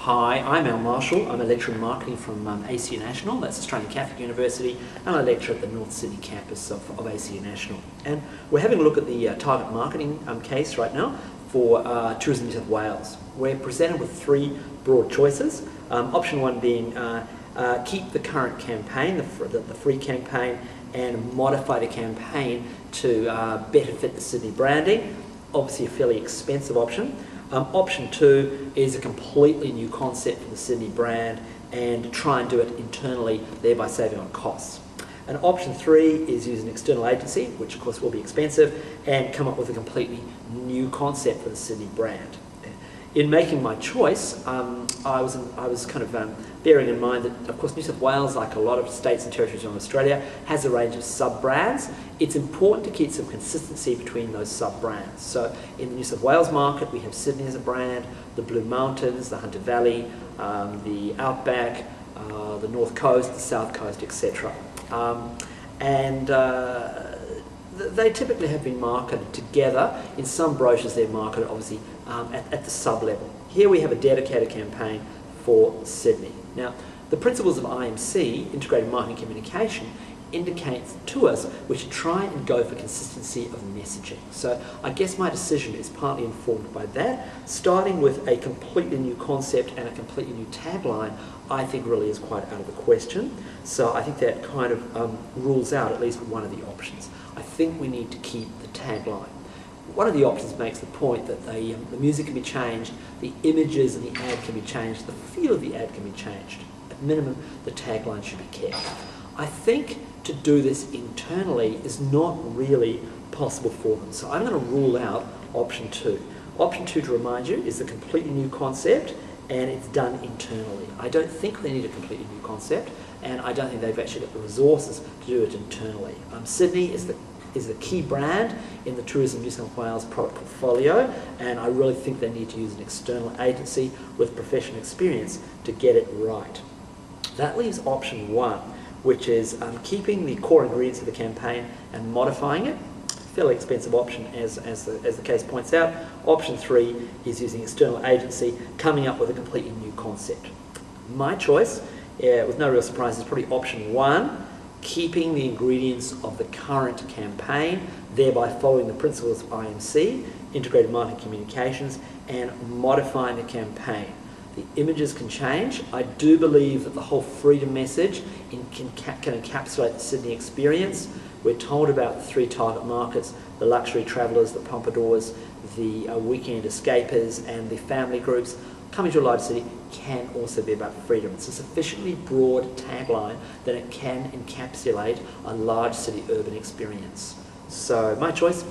Hi, I'm Al Marshall. I'm a lecturer in marketing from ACU National, that's Australian Catholic University, and I lecture at the North Sydney campus of ACU National. And we're having a look at the target marketing case right now for Tourism New South Wales. We're presented with three broad choices. Option one being keep the current campaign, the free campaign, and modify the campaign to better fit the Sydney branding. Obviously a fairly expensive option. Option two is a completely new concept for the Sydney brand and try and do it internally, thereby saving on costs. And option three is use an external agency, which of course will be expensive, and come up with a completely new concept for the Sydney brand. In making my choice, I was kind of bearing in mind that, of course, New South Wales, like a lot of states and territories in Australia, has a range of sub-brands. It's important to keep some consistency between those sub-brands. So in the New South Wales market, we have Sydney as a brand, the Blue Mountains, the Hunter Valley, the Outback, the North Coast, the South Coast, etc. They typically have been marketed together. In some brochures they're marketed obviously at the sub-level. Here we have a dedicated campaign for Sydney. Now, the principles of IMC, Integrated Marketing Communication, indicates to us we should try and go for consistency of messaging. So I guess my decision is partly informed by that. Starting with a completely new concept and a completely new tagline, I think really is quite out of the question. So I think that kind of rules out at least one of the options. I think we need to keep the tagline. One of the options makes the point that the music can be changed, the images and the ad can be changed, the feel of the ad can be changed. At minimum, the tagline should be kept. I think to do this internally is not really possible for them. So I'm going to rule out option two. Option two, to remind you, is a completely new concept and it's done internally. I don't think they need a completely new concept, and I don't think they've actually got the resources to do it internally. Sydney is the key brand in the Tourism New South Wales product portfolio, and I really think they need to use an external agency with professional experience to get it right. That leaves option one, which is keeping the core ingredients of the campaign and modifying it. Fairly expensive option as the case points out. Option three is using external agency, coming up with a completely new concept. My choice, with no real surprise, is probably option one, keeping the ingredients of the current campaign, thereby following the principles of IMC, Integrated Marketing Communications, and modifying the campaign. The images can change. I do believe that the whole freedom message can encapsulate the Sydney experience. We're told about the three target markets: the luxury travellers, the pompadours, the weekend escapers, and the family groups. Coming to a large city can also be about freedom. It's a sufficiently broad tagline that it can encapsulate a large city urban experience. So my choice,